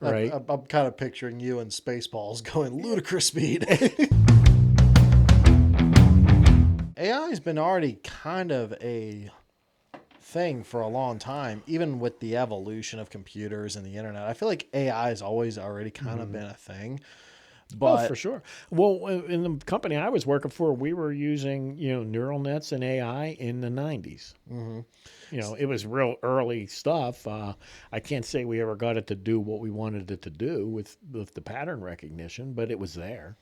right? I'm kind of picturing you and Spaceballs going ludicrous speed. AI has been already kind of a thing for a long time, even with the evolution of computers and the internet. I feel like AI has always already kind of been a thing, Oh, for but sure. Well, in the company I was working for, we were using, neural nets and AI in the 90s. It was real early stuff. I can't say we ever got it to do what we wanted it to do with the pattern recognition, but it was there.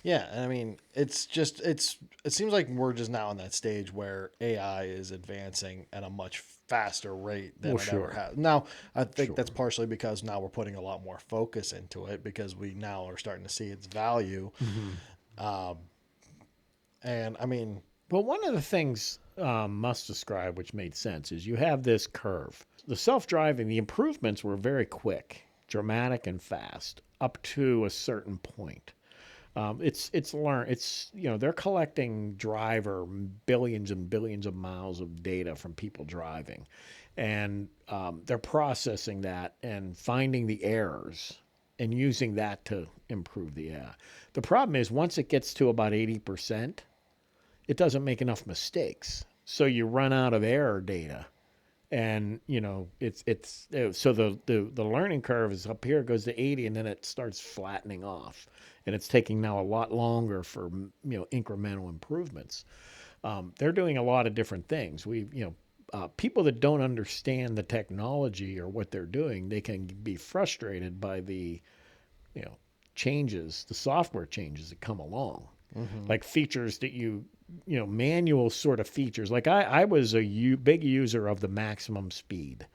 yeah, and I mean, it seems like we're just now in that stage where AI is advancing at a much faster rate Well, than it ever sure, has. Now, I think sure, that's partially because now we're putting a lot more focus into it because we now are starting to see its value. And I mean, Well, one of the things Musk described, which made sense, is you have this curve. The self driving, the improvements were very quick, dramatic, and fast up to a certain point. It's learn it's they're collecting driver billions and billions of miles of data from people driving, and they're processing that and finding the errors and using that to improve the AI. The problem is once it gets to about 80%, it doesn't make enough mistakes. So you run out of error data. And it's so the learning curve is up here, it goes to 80, and then it starts flattening off, and it's taking now a lot longer for incremental improvements. They're doing a lot of different things. People that don't understand the technology or what they're doing, they can be frustrated by the you know changes, the software changes that come along, mhm. like features that manual sort of features. Like I was a big user of the maximum speed.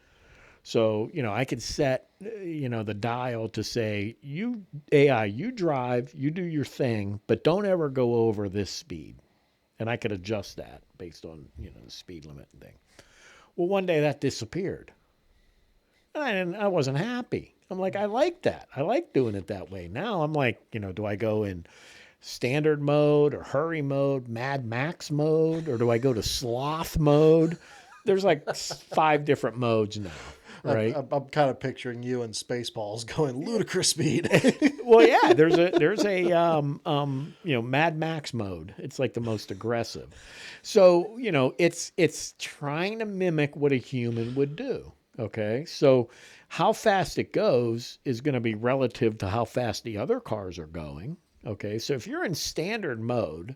So, I could set, the dial to say, you AI, you drive, you do your thing, but don't ever go over this speed. And I could adjust that based on, the speed limit and thing. Well, one day that disappeared. And I wasn't happy. I'm like, I like that. I like doing it that way. Now I'm like, do I go in standard mode or hurry mode, Mad Max mode, or do I go to sloth mode? There's like five different modes now, right? I'm kind of picturing you and Spaceballs going ludicrous speed. Well, yeah, there's a Mad Max mode. It's like the most aggressive. So it's trying to mimic what a human would do. Okay, so how fast it goes is going to be relative to how fast the other cars are going. Okay, so if you're in standard mode,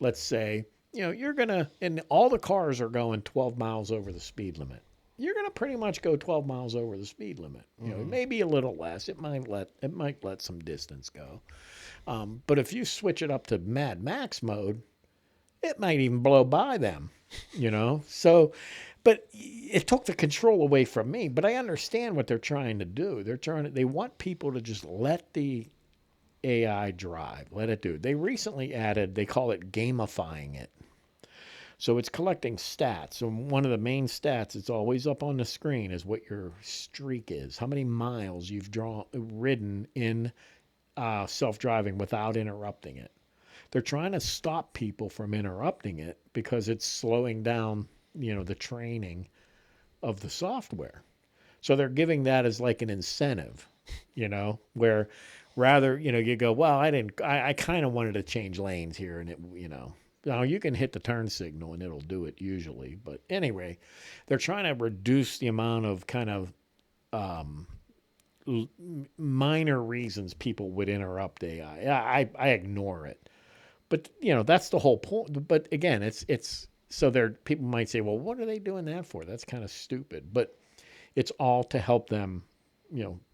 let's say, you're going to, and all the cars are going 12 miles over the speed limit. You're going to pretty much go 12 miles over the speed limit. It may be a little less. It might let some distance go. But if you switch it up to Mad Max mode, it might even blow by them. So, but it took the control away from me. But I understand what they're trying to do. They want people to just let the AI drive, let it do. They recently added, they call it gamifying it. So it's collecting stats. And one of the main stats it's always up on the screen is what your streak is, how many miles you've ridden in self-driving without interrupting it. They're trying to stop people from interrupting it because it's slowing down, the training of the software. So they're giving that as like an incentive, where rather, you go, well, I kind of wanted to change lanes here, and now you can hit the turn signal and it'll do it usually. But anyway, they're trying to reduce the amount of kind of minor reasons people would interrupt AI. I ignore it, but that's the whole point. But again, it's so there. People might say, well, what are they doing that for? That's kind of stupid. But it's all to help them,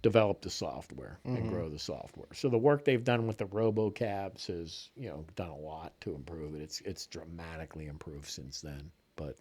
develop the software and Mhm. grow the software. So the work they've done with the robocabs has, done a lot to improve it. It's dramatically improved since then. But